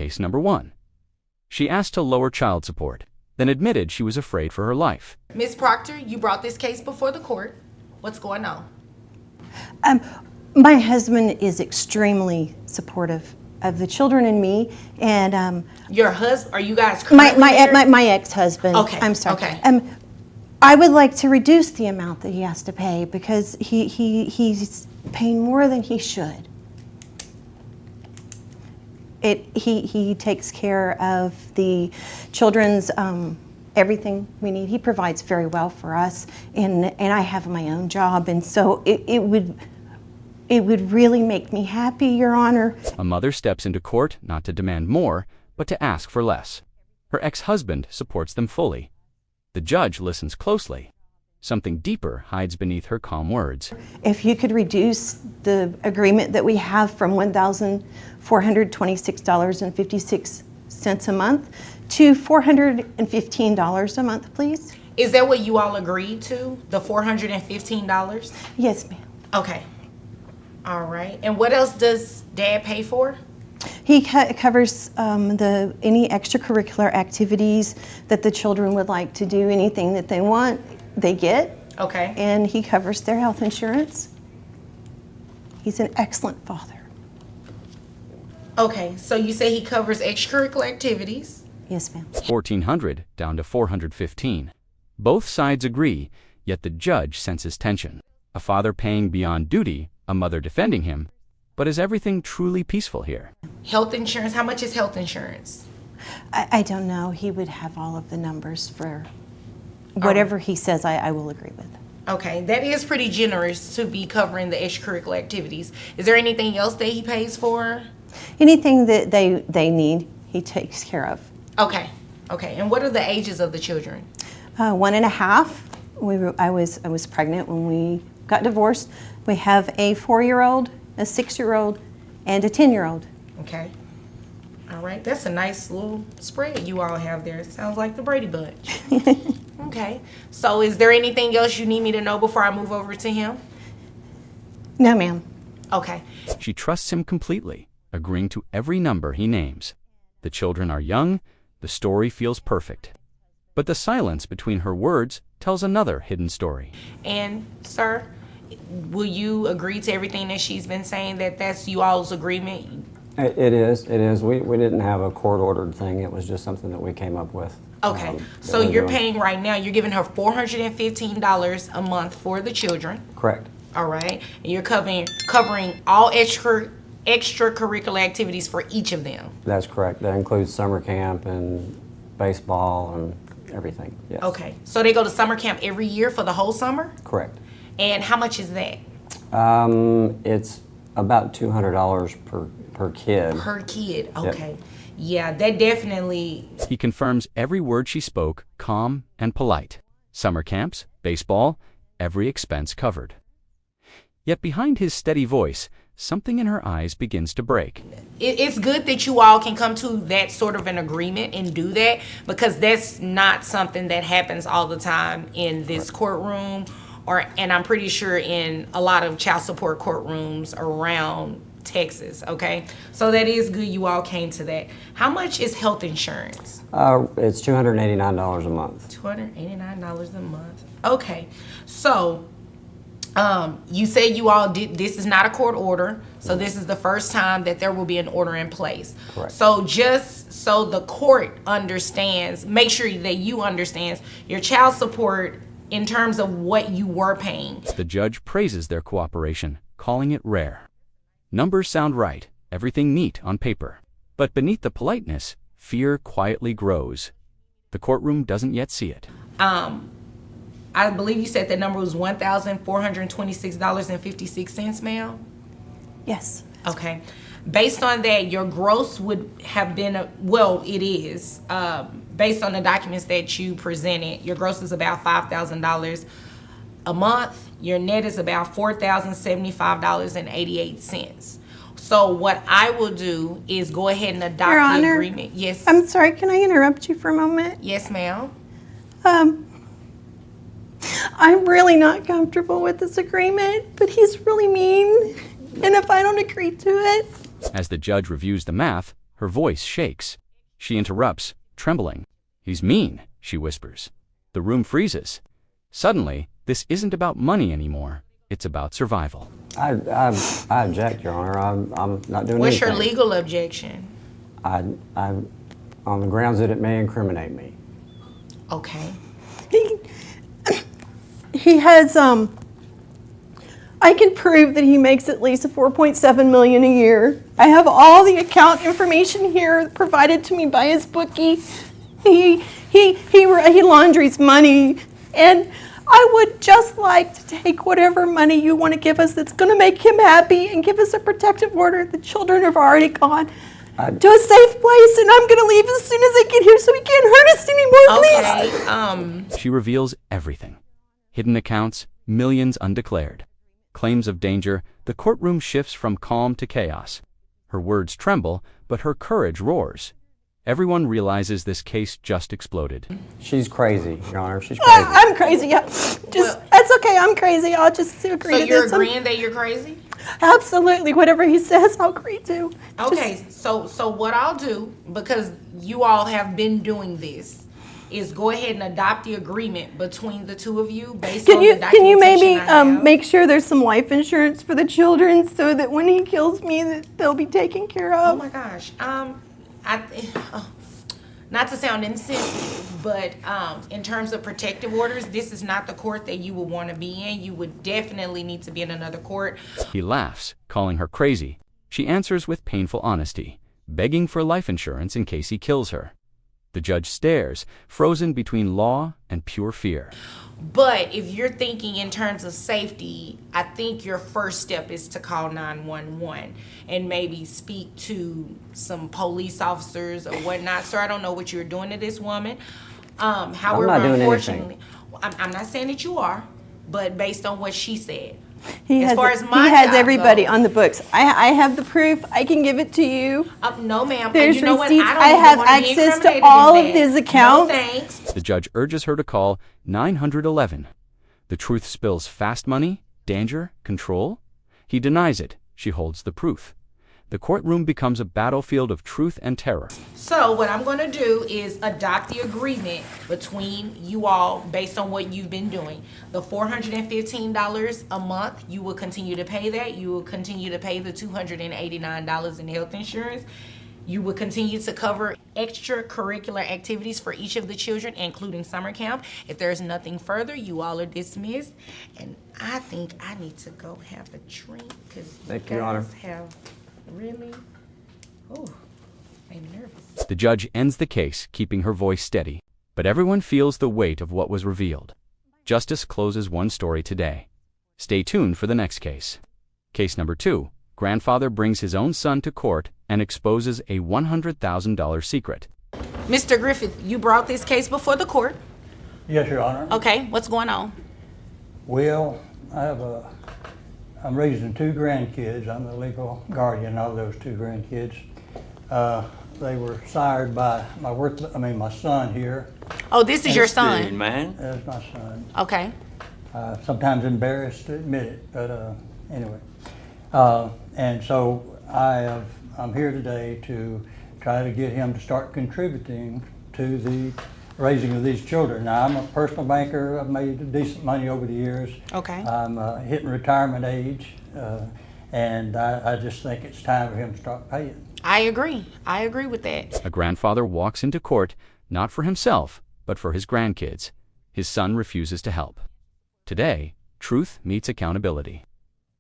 case number 1. She asked to lower child support, then admitted she was afraid for her life. Ms. Proctor, you brought this case before the court. What's going on? My husband is extremely supportive of the children and me, and Your husband? Are you guys currently married? my ex-husband. Okay. I'm sorry. Okay. I would like to reduce the amount that he has to pay because he's paying more than he should. He takes care of the children's everything we need. He provides very well for us, and I have my own job, and so it would really make me happy, Your Honor. A mother steps into court not to demand more, but to ask for less. Her ex-husband supports them fully. The judge listens closely. Something deeper hides beneath her calm words. If you could reduce the agreement that we have from $1,426.56 a month to $415 a month, please. Is that what you all agreed to? The $415? Yes, ma'am. Okay. All right. And what else does Dad pay for? He covers any extracurricular activities that the children would like to do, anything that they want, they get. Okay. And he covers their health insurance. He's an excellent father. Okay, so you say he covers extracurricular activities. Yes, ma'am. $1,400 down to $415. Both sides agree, yet the judge senses tension. A father paying beyond duty, a mother defending him. But is everything truly peaceful here? Health insurance, how much is health insurance? I don't know. He would have all of the numbers for whatever he says I will agree with. Okay, that is pretty generous to be covering the extracurricular activities. Is there anything else that he pays for? Anything that they need, he takes care of. Okay, okay. And what are the ages of the children? 1.5. I was pregnant when we got divorced. We have a 4-year-old, a 6-year-old, and a 10-year-old. Okay. All right. That's a nice little spread you all have there. It sounds like the Brady Bunch. Okay. So is there anything else you need me to know before I move over to him? No, ma'am. Okay. She trusts him completely, agreeing to every number he names. The children are young, the story feels perfect. But the silence between her words tells another hidden story. And, sir, will you agree to everything that she's been saying, that that's you all's agreement? It is. We didn't have a court-ordered thing. It was just something that we came up with. Okay. So you're paying right now, you're giving her $415 a month for the children. Correct. All right. And you're covering all extracurricular activities for each of them. That's correct. That includes summer camp and baseball and everything. Yes. Okay. So they go to summer camp every year for the whole summer? Correct. And how much is that? It's about $200 per kid. Per kid. Okay. Yep. Yeah, that definitely. He confirms every word she spoke, calm and polite. Summer camps, baseball, every expense covered. Yet behind his steady voice, something in her eyes begins to break. It's good that you all can come to that sort of an agreement and do that, because that's not something that happens all the time in this courtroom, and I'm pretty sure in a lot of child support courtrooms around Texas. Okay, so that is good you all came to that. How much is health insurance? It's $289 a month. $289 a month. Okay, so you say you all did, this is not a court order, so this is the first time that there will be an order in place. Correct. So just so the court understands, make sure that you understand your child support in terms of what you were paying. The judge praises their cooperation, calling it rare. Numbers sound right, everything neat on paper. But beneath the politeness, fear quietly grows. The courtroom doesn't yet see it. I believe you said the number was $1,426.56, ma'am? Yes. Okay. Based on that, your gross would have been, it is, based on the documents that you presented, your gross is about $5,000 a month. Your net is about $4,075.88. So what I will do is go ahead and adopt Your the Honor, agreement. Yes. I'm sorry, can I interrupt you for a moment? Yes, ma'am. I'm really not comfortable with this agreement, but he's really mean, and if I don't agree to it. As the judge reviews the math, Her voice shakes. She interrupts, trembling. "He's mean," she whispers. The room freezes. Suddenly, this isn't about money anymore. It's about survival. I object, Your Honor. I'm not doing What's anything. your legal objection? I'm on the grounds that it may incriminate me. Okay. He has, I can prove that he makes at least $4.7 million a year. I have all the account information here provided to me by his bookie. He laundries money, and I would just like to take whatever money you want to give us that's going to make him happy and give us a protective order. The children have already gone to a safe place, and I'm going to leave as soon as I get here so he can't hurt us anymore, please. Okay. She reveals everything. Hidden accounts, millions undeclared. Claims of danger, the courtroom shifts from calm to chaos. Her words tremble, but her courage roars. Everyone realizes this case just exploded. She's crazy, Your Honor. She's crazy. I'm crazy, yeah. That's okay, I'm crazy. I'll just agree So to you're this. agreeing that you're crazy? Absolutely, whatever he says, I'll agree to. Okay, so what I'll do, because you all have been doing this, is go ahead and adopt the agreement between the two of you based on the documentation Can you maybe I have. make sure there's some life insurance for the children so that when he kills me that they'll be taken care Oh of? my gosh. Not to sound insensitive, but in terms of protective orders, this is not the court that you would want to be in. You would definitely need to be in another court. He laughs, calling her crazy. She answers with painful honesty, begging for life insurance in case he kills her. The judge stares, frozen between law and pure fear. But if you're thinking in terms of safety, I think your first step is to call 911 and maybe speak to some police officers or whatnot. Sir, I don't know what you're doing to this woman. However, not doing unfortunately, I'm not saying that you are, but based on what she said. He As has, far as my he has job everybody goes- on the books. I have the proof. I can give it to you. No, ma'am. There's You know what? receipts. don't I even have wanna be access to incriminated all in of that. his accounts. No, thanks. The judge urges her to call 911. The truth spills fast money, danger, control. He denies it. She holds the proof. The courtroom becomes a battlefield of truth and terror. So what I'm going to do is adopt the agreement between you all based on what you've been doing. The $415 a month, you will continue to pay that. You will continue to pay the $289 in health insurance. You will continue to cover extracurricular activities for each of the children, including summer camp. If there's nothing further, you all are dismissed. And I think I need to go have a drink because you Thank you, Your Honor. guys have really, made me nervous. The judge ends the case, keeping her voice steady. But everyone feels the weight of what was revealed. Justice closes one story today. Stay tuned for the next case. Case number 2. Grandfather brings his own son to court and exposes a $100,000 secret. Mr. Griffith, you brought this case before the court. Yes, Your Honor. Okay, what's going on? Well, I'm raising 2 grandkids. I'm the legal guardian of those 2 grandkids. They were sired by my son here. Oh, this is your Good, son. man. That's my son. Okay. Sometimes embarrassed to admit it, but anyway. And so I'm here today to try to get him to start contributing to the raising of these children. Now, I'm a personal banker. I've made decent money over the years. Okay. I'm hitting retirement age, and I just think it's time for him to start paying. I agree. I agree with that. A grandfather walks into court, not for himself, but for his grandkids. His son refuses to help. Today, truth meets accountability.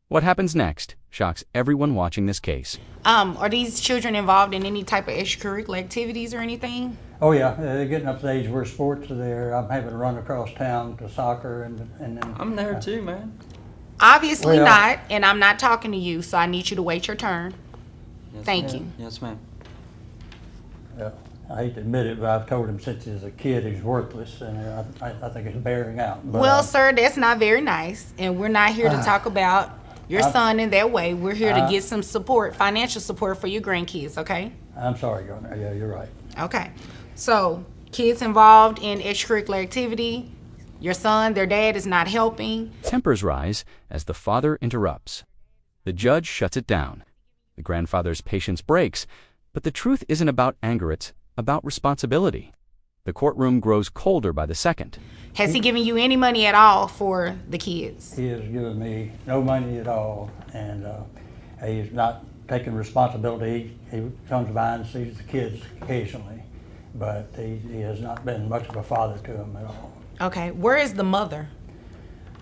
What happens next shocks everyone watching this case. Are these children involved in any type of extracurricular activities or anything? Oh yeah, they're getting up to the age where sports are there. I'm having to run across town to soccer and then. I'm there too, man. Obviously Well- not, and I'm not talking to you, so I need you to wait your turn. Yes, Thank ma'am. you. Yes, ma'am. I hate to admit it, but I've told him since he's a kid he's worthless, and I think it's bearing out. But, Well, sir, that's not very nice, and we're not here to talk about your son in that way. We're here to get some support, financial support for your grandkids, okay? I'm sorry, Your Honor. Yeah, you're right. Okay. So, kids involved in extracurricular activity, your son, their dad is not helping. Tempers rise as the father interrupts. The judge shuts it down. The grandfather's patience breaks, But the truth isn't about anger, it's about responsibility. The courtroom grows colder by the second. Has he given you any money at all for the kids? He has given me no money at all, and he's not taking responsibility. He comes by and sees the kids occasionally, but he has not been much of a father to them at all. Okay, where is the mother?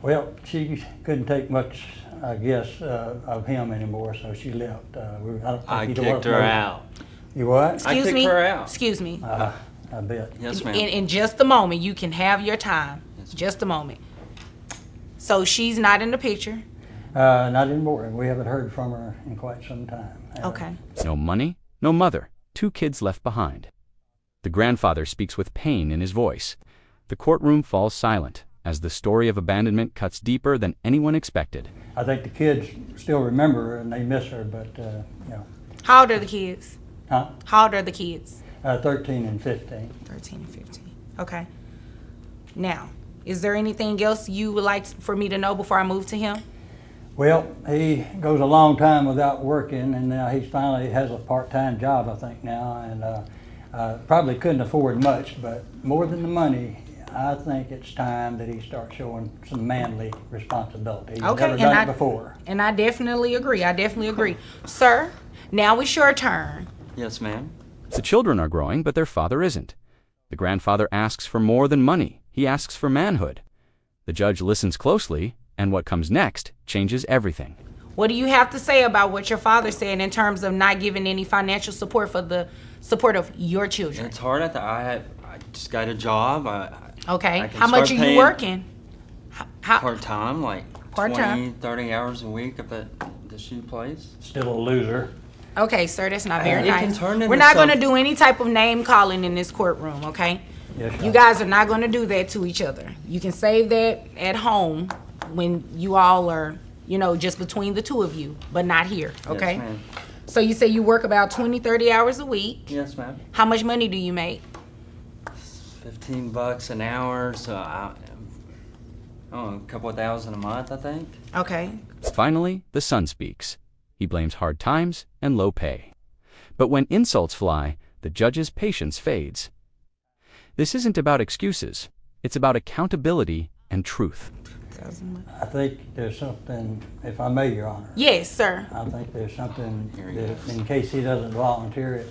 Well, she couldn't take much, I guess, of him anymore, so she left. I kicked her out. You what? Excuse kicked me. her out. Excuse me. I bet. Yes, ma'am. In just a moment, you can have your time. Just a moment. So she's not in the picture. Not anymore. We haven't heard from her in quite some time. Okay. No money, no mother, 2 kids left behind. The grandfather speaks with pain in his voice. The courtroom falls silent as the story of abandonment cuts deeper than anyone expected. I think the kids still remember her and they miss her, but, How old are the kids? Huh? How old are the kids? 13 and 15. 13 and 15. Okay. Now, is there anything else you would like for me to know before I move to him? Well, he goes a long time without working, and now he finally has a part-time job, I think now, and probably couldn't afford much, but more than the money, I think it's time that he starts showing some manly responsibility. He's never done it before. And I definitely agree. Sir, now it's your turn. Yes, ma'am. The children are growing, but their father isn't. The grandfather asks for more than money. He asks for manhood. The judge listens closely, and what comes next changes everything. What do you have to say about what your father said in terms of not giving any financial support for the support of your children? It's hard. I just got a job. Okay. I can How much start are you paying working? Part-time, like Part-time. 20, 30 hours a week up at the shoe place. Still a loser. Okay, sir, that's not very It can nice. turn into We're not going to something. do any type of name calling in this courtroom, okay? Yes, You ma'am. guys are not going to do that to each other. You can save that at home when you all are, just between the two of you, but not here, okay? Yes, ma'am. So you say you work about 20, 30 hours a week. Yes, ma'am. How much money do you make? $15 an hour, so a couple of thousand a month, I think. Okay. Finally, the son speaks. He blames hard times and low pay. But when insults fly, the judge's patience fades. This isn't about excuses. It's about accountability and truth. I think there's something, if I may, Your Honor. Yes, sir. I think there's something that, in case he doesn't volunteer it,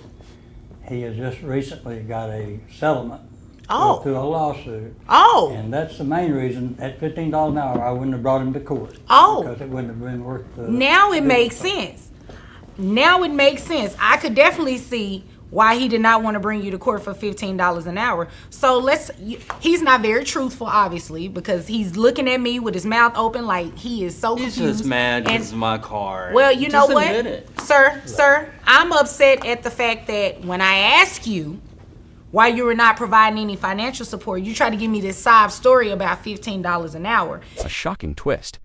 he has just recently got a settlement Oh. through a lawsuit. Oh. And that's the main reason, at $15 an hour, I wouldn't have brought him to court. Oh. Because it wouldn't have been worth the... Now it makes sense. Now it makes sense. I could definitely see why he did not want to bring you to court for $15 an hour. So he's not very truthful, obviously, because he's looking at me with his mouth open like he is so He's confused. just mad And- because of my car. Well, you know Just what? admit it. Sir, I'm upset at the fact that when I ask you why you were not providing any financial support, you try to give me this sob story about $15 an hour. A shocking twist.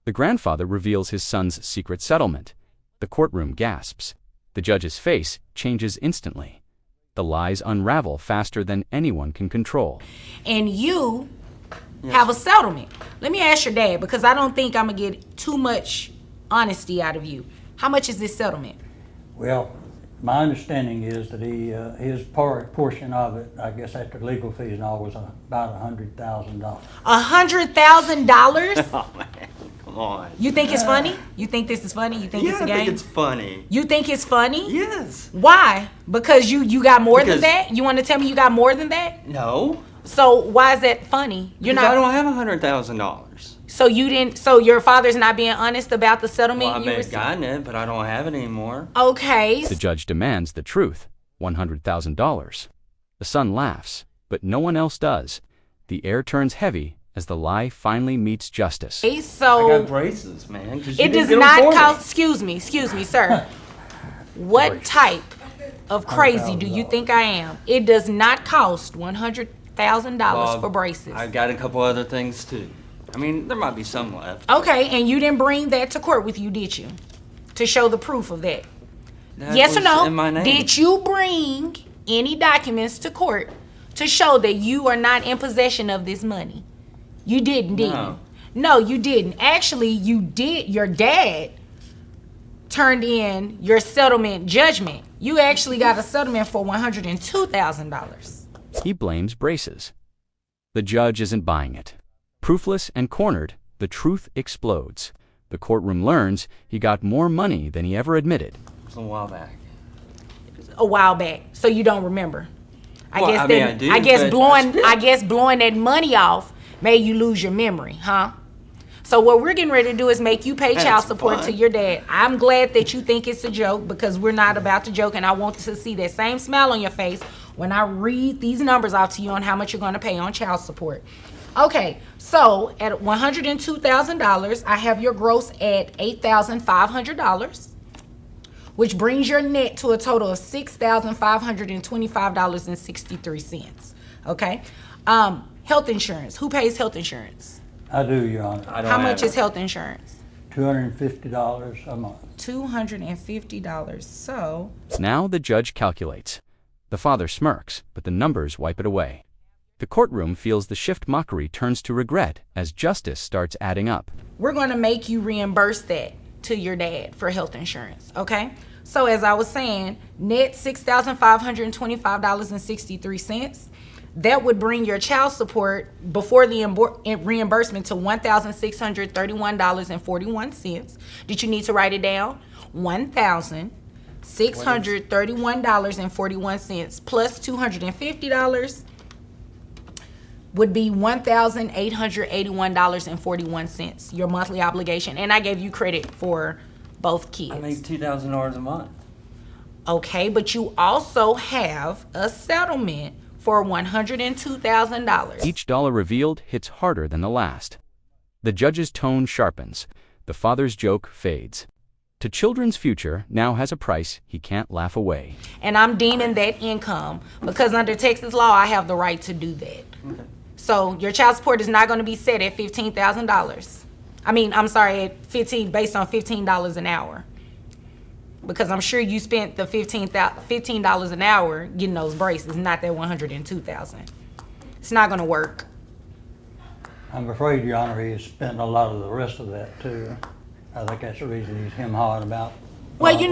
The grandfather reveals his son's secret settlement. The courtroom gasps. The judge's face changes instantly. The lies unravel faster than anyone can control. And you have a settlement. Let me ask your dad, because I don't think I'm going to get too much honesty out of you. How much is this settlement? Well, my understanding is that his portion of it, I guess after legal fees and all, was about $100,000. $100,000? Oh, man. Come on. You think it's funny? You think this is funny? You think Yeah, it's a I game? think it's funny. You think it's funny? Yes. Why? Because you got more than Because- that? You want to tell me you got more than that? No. So why is that funny? You're Because I not. don't have $100,000. So you didn't. So your father's not being honest about the settlement Well, I you may have received? gotten it, but I don't have it anymore. Okay. The judge demands the truth, $100,000. The son laughs, but no one else does. The air turns heavy as the lie finally meets justice. I So got braces, man. 'cause you it didn't does get 'em not for me. cost. Excuse me, sir. What type of crazy do you think I am? It does not cost $100,000 for braces. I got a couple other things too. I mean, there might be some left. Okay, and you didn't bring that to court with you, did you? To show the proof of that? That Yes or was no? In my name. Did you bring any documents to court to show that you are not in possession of this money? You didn't, did No. you? No, you didn't. Actually, you did. Your dad turned in your settlement judgment. You actually got a settlement for $102,000. He blames braces. The judge isn't buying it. Proofless and cornered, the truth explodes. The courtroom learns he got more money than he ever admitted. It was a while back. A while back, so you don't remember. Well, I mean, I do, I guess but- blowing that money off made you lose your memory, huh? So what we're getting ready to do is make you pay child That's support fun. to your dad. I'm glad that you think it's a joke, because we're not about to joke, and I want to see that same smile on your face when I read these numbers out to you on how much you're going to pay on child support. Okay, so at $102,000, I have your gross at $8,500, which brings your net to a total of $6,525.63. Okay, health insurance. Who pays health insurance? I do, Your Honor. I don't How have much it. is health insurance? $250 a month. $250. So Now the judge calculates. The father smirks, but the numbers wipe it away. The courtroom feels the shift mockery turns to regret as justice starts adding up. we're going to make you reimburse that to your dad for health insurance, okay? So as I was saying, net $6,525.63. That would bring your child support before the reimbursement to $1,631.41. Did you need to write it down? $1,631.41 plus $250 would be $1,881.41, your monthly obligation. And I gave you credit for both kids. I make $2,000 a month. Okay, but you also have a settlement for $102,000. Each dollar revealed hits harder than the last. The judge's tone sharpens. The father's joke fades. To children's future now has a price he can't laugh away. And I'm deeming that income because under Texas law, I have the right to do that. Okay. So your child support is not going to be set at $15,000. At based on $15 an hour. Because I'm sure you spent the $15 an hour getting those braces, not that $102,000. It's not going to work. I'm afraid, Your Honor, he has spent a lot of the rest of that too. I think that's the reason he's hawing about Well, what he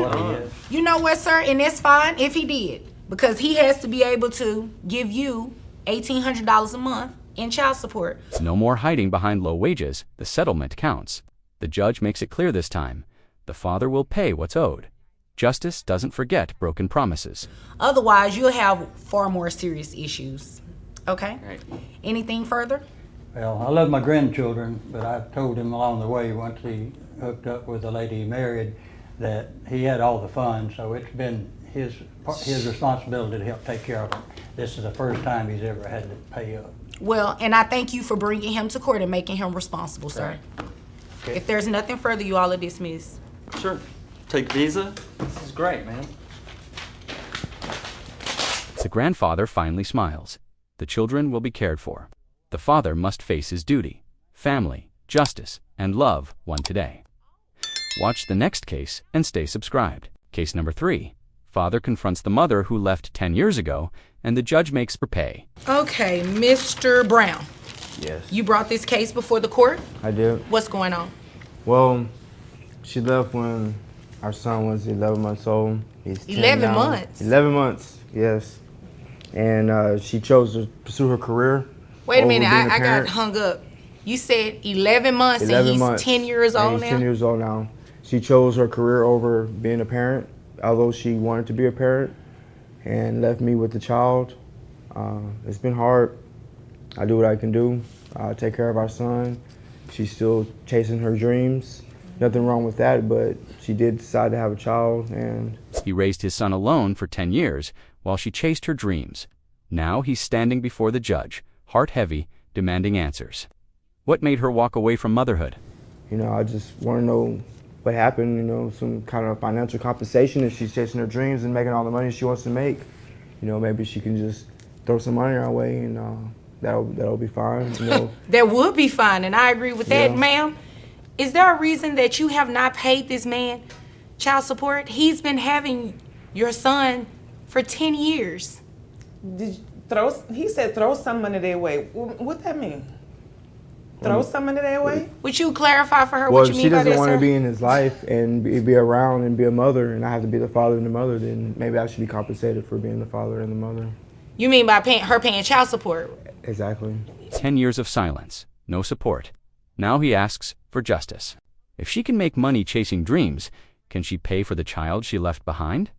is. you know what, sir, and it's fine if he did, because he has to be able to give you $1,800 a month in child support. No more hiding behind low wages. The settlement counts. The judge makes it clear this time. The father will pay what's owed. Justice doesn't forget broken promises. Otherwise, you'll have far more serious issues. Okay? Right. Anything further? Well, I love my grandchildren, but I told him along the way once he hooked up with the lady he married that he had all the funds, so it's been his responsibility to help take care of them. This is the first time he's ever had to pay up. Well, and I thank you for bringing him to court and making him responsible, sir. Okay. If there's nothing further, you all are dismissed. Sure. Take Visa. This is great, man. The grandfather finally smiles. The children will be cared for. The father must face his duty, family, justice, and love won today. Watch the next case and stay subscribed. Case number 3. Father confronts the mother who left 10 years ago, and the judge makes her pay. Okay, Mr. Brown, Yes, you brought this case before the court. I did. What's going on? Well, she left when our son was 11 months old. He's 10 11 now. months? 11 months, yes. And she chose to pursue her career. Wait a over minute, being a I got parent. hung up. You said 11 months 11 and he's months. 10 years And old he's now? 10 years old now. She chose her career over being a parent, although she wanted to be a parent, and left me with the child. It's been hard. I do what I can do. I take care of our son. She's still chasing her dreams. Nothing wrong with that, but she did decide to have a child, and He raised his son alone for 10 years while she chased her dreams. Now he's standing before the judge, heart heavy, demanding answers. What made her walk away from motherhood? I just want to know what happened, some kind of financial compensation if she's chasing her dreams and making all the money she wants to make. Maybe she can just throw some money our way, and that'll be fine. That would be fine, and I agree with that, Yeah. ma'am. Is there a reason that you have not paid this man child support? He's been having your son for 10 years. He said throw some money their way. What that mean? throw some of that away? Would you clarify for her Well, what you if she mean by doesn't that, want sir? to be in his life and be around and be a mother, and I have to be the father and the mother, then maybe I should be compensated for being the father and the mother. You mean by her paying child support? Exactly. 10 years of silence, no support. Now he asks for justice. If she can make money chasing dreams, can she pay for the child she left behind?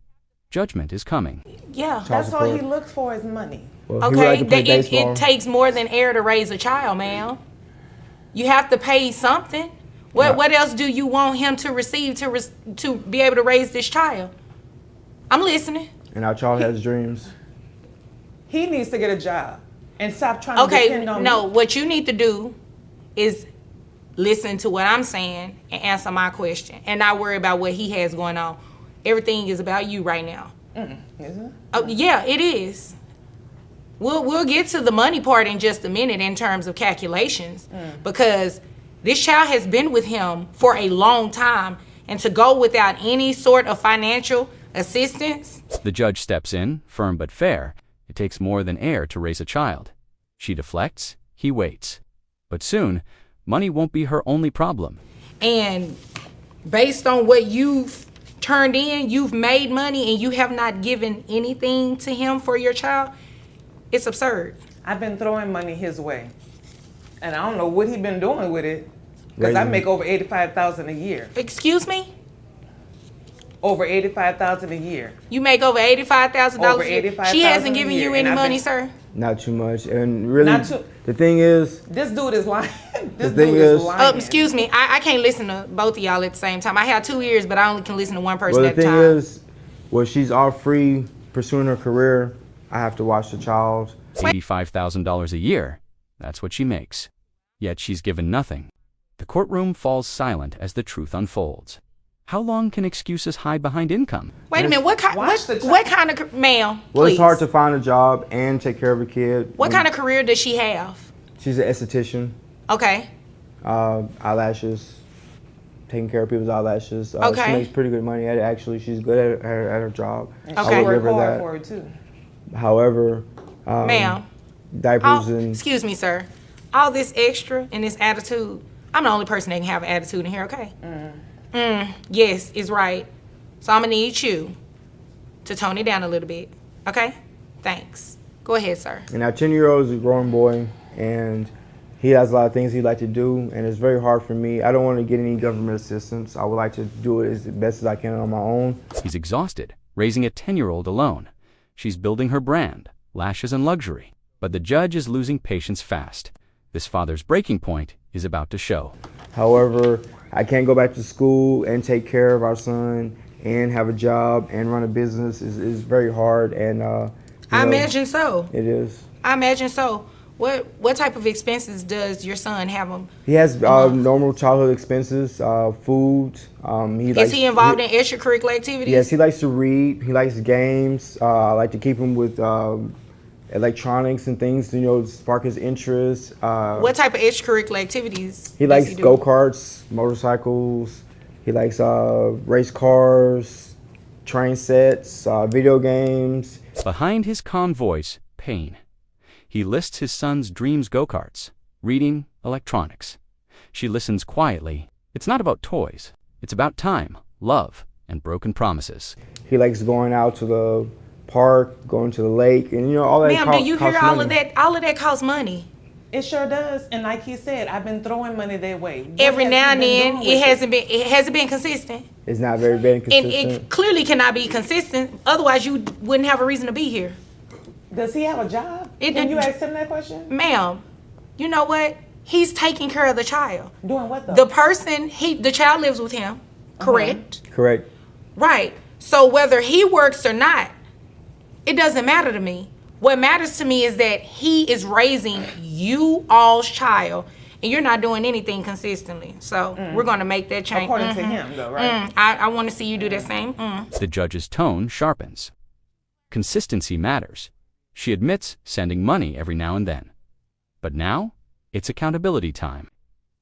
Judgment is coming. Yeah. That's all he looks for is money. Well, he would like Okay, to play baseball. it takes more than air to raise a child, ma'am. You have to pay something. What else do you want him to receive to be able to raise this child? I'm listening. And our child has dreams. He needs to get a job and stop trying to depend on No, me. what you need to do is listen to what I'm saying and answer my question and not worry about what he has going on. Everything is about you right now. Is it? Oh, yeah, it is. We'll get to the money part in just a minute in terms of calculations because this child has been with him for a long time, and to go without any sort of financial assistance. The judge steps in, firm but fair. It takes more than air to raise a child. She deflects, he waits. But soon, money won't be her only problem. And based on what you've turned in, you've made money and you have not given anything to him for your child. It's absurd. I've been throwing money his way, and I don't know what he been doing with it. Because I Raising- make over $85,000 a year. Excuse me? Over $85,000 a year. You make over $85,000 Over a year. $85,000 She hasn't a given year, you and any I've money, been- sir? Not too much. And really, Not too- the thing is, This dude is lying. This The thing dude is is- lying. Excuse me. I can't listen to both of y'all at the same time. I have 2 ears, but I only can listen to one person well, the at a thing time. is, well, she's all free pursuing her career. I have to watch the child. $85,000 a year. That's what she makes. Yet she's given nothing. The courtroom falls silent as the truth unfolds. How long can excuses hide behind income? Wait a minute. What kind? Watch the What kind of ma'am? Well, Please. it's hard to find a job and take care of a kid. What kind of career does she have? She's an esthetician. Okay. Eyelashes, taking care of people's eyelashes. Okay. She makes pretty good money at it. Actually, she's good at her job. And Okay. she I would worked give her hard that. for it too. However, Ma'am. diapers and Excuse me, sir. All this extra and this attitude. I'm the only person that can have an attitude in here, okay? Yes, it's right. So I'm gonna need you to tone it down a little bit, okay? Thanks. Go ahead, sir. our 10-year-old is a growing boy, and he has a lot of things he'd like to do, and it's very hard for me. I don't want to get any government assistance. I would like to do it as best as I can on my own. He's exhausted, raising a 10-year-old alone. She's building her brand, lashes and luxury. But the judge is losing patience fast. This father's breaking point is about to show. However, I can't go back to school and take care of our son and have a job and run a business. Is very hard, and I imagine so. it is. I imagine so. What type of expenses does your son have? He has normal childhood expenses, food. Is he involved in extracurricular activities? Yes, he likes to read. He likes games. I like to keep him with electronics and things to spark his interest. What type of extracurricular activities? He does likes he do? go-karts, motorcycles. He likes race cars, train sets, video games. Behind his calm voice, pain. He lists his son's dreams go-karts, reading, electronics. She listens quietly. It's not about toys. It's about time, love, and broken promises. He likes going out to the park, going to the lake, and all that. Ma'am, do you hear costs all money. of that? All of that costs money. It sure does. And like he said, I've been throwing money their way. What Every has now he and been then, doing with it hasn't been consistent. It's not very And consistent. it clearly cannot be consistent. Otherwise, you wouldn't have a reason to be here. Does he have a job? It Can you didn't- ask him that question? Ma'am, you know what? He's taking care of the child. Doing what though? The child lives with him, correct? Correct. Right. So whether he works or not, it doesn't matter to me. What matters to me is that he is raising you all's child, and you're not doing anything consistently. So we're going to make that change. According to him though, right? I want to see you do the same. The judge's tone sharpens. Consistency matters. She admits sending money every now and then. But now, it's accountability time.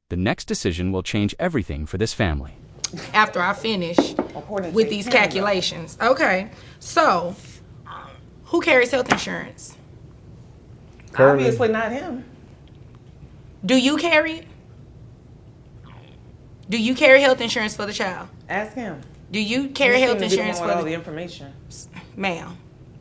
The next decision will change everything for this family. After I finish According with to these him, though. calculations. Okay. So, who carries health insurance? Currently. Obviously not him. Do you carry it? Do you carry health insurance for the child? Ask him. Do you carry He health seemed to be the insurance one for with all the the information. ma'am?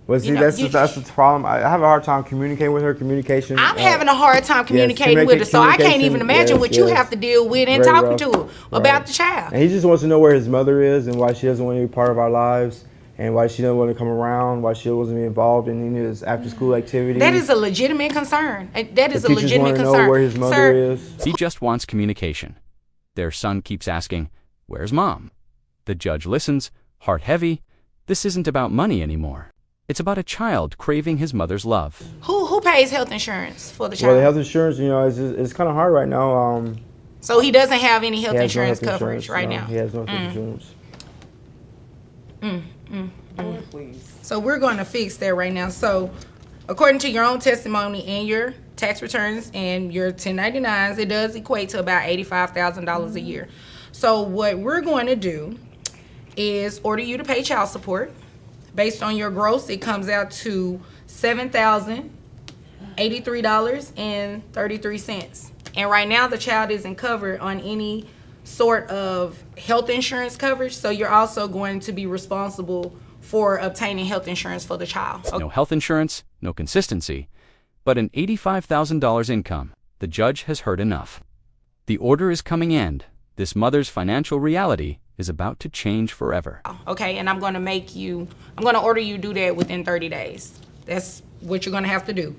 But see, You know, that's the problem. I have a hard time communicating with her. Communication. I'm having a hard time communicating with her, so I can't even imagine what you have to deal with in Very talking rough. to her about the child. And he just wants to know where his mother is and why she doesn't want to be part of our lives and why she doesn't want to come around, why she wasn't be involved in any of his after-school activities. That is a legitimate concern. That is The a teachers legitimate want to concern. know where his mother Sir, is. He just wants communication. Their son keeps asking, "Where's mom?" The judge listens, heart heavy. This isn't about money anymore. It's about a child craving his mother's love. who pays health insurance for the child? Well, the health insurance, it's kind of hard right now. So he doesn't have any health He has no insurance health coverage right no, now. He has no health insurance. Lord, please. So we're going to fix that right now. So according to your own testimony and your tax returns and your 1099s, it does equate to about $85,000 a year. So what we're going to do is order you to pay child support. Based on your gross, it comes out to $7,083.33. And right now the child isn't covered on any sort of health insurance coverage, so you're also going to be responsible for obtaining health insurance for the child. No health insurance, no consistency, but an $85,000 income. The judge has heard enough. The order is coming and this mother's financial reality is about to change forever. Okay, and I'm going to order you do that within 30 days. That's what you're going to have to do.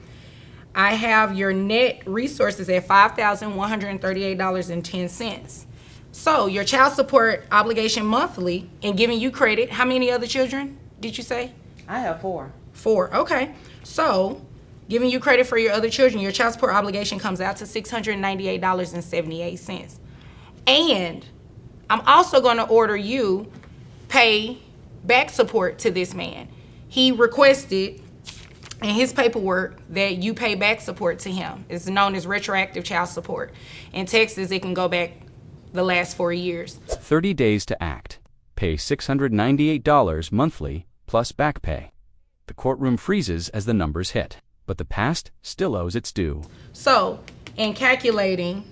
I have your net resources at $5,138.10. So your child support obligation monthly, and giving you credit, how many other children did you say? I have 4. 4, okay. So giving you credit for your other children, your child support obligation comes out to $698.78. And I'm also going to order you pay back support to this man. He requested in his paperwork that you pay back support to him. It's known as retroactive child support. In Texas, it can go back the last 4 years. 30 days to act. Pay $698 monthly plus back pay. The courtroom freezes as the numbers hit, but the past still owes its due. So, in calculating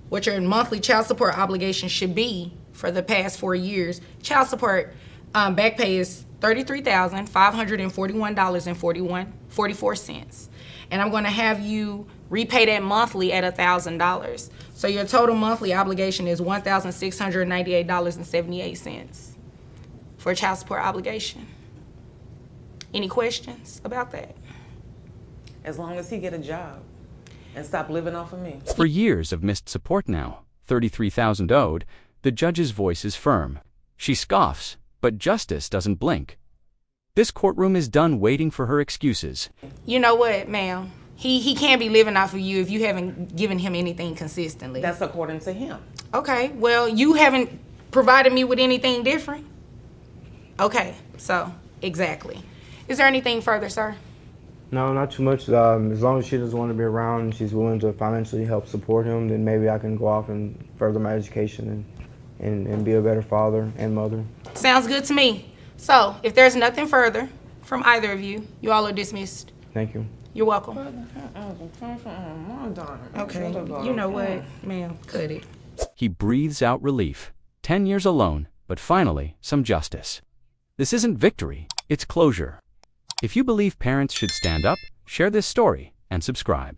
what your monthly child support obligation should be for the past 4 years, child support back pay is $33,541.44. And I'm going to have you repay that monthly at $1,000. So your total monthly obligation is $1,698.78 for child support obligation. Any questions about that? As long as he get a job and stop living off of me. For years of missed support now, $33,000 owed, the judge's voice is firm. She scoffs, but justice doesn't blink. This courtroom is done waiting for her excuses. You know what, ma'am? He can't be living off of you if you haven't given him anything consistently. That's according to him. Okay, well, you haven't provided me with anything different. Okay, so, exactly. Is there anything further, sir? No, not too much. As long as she doesn't want to be around and she's willing to financially help support him, then maybe I can go off and further my education and be a better father and mother. Sounds good to me. So, if there's nothing further from either of you, you all are dismissed. Thank you. You're welcome. Okay, you know what, ma'am, cut it. He breathes out relief. 10 years alone, but finally, some justice. This isn't victory, it's closure. If you believe parents should stand up, share this story and subscribe.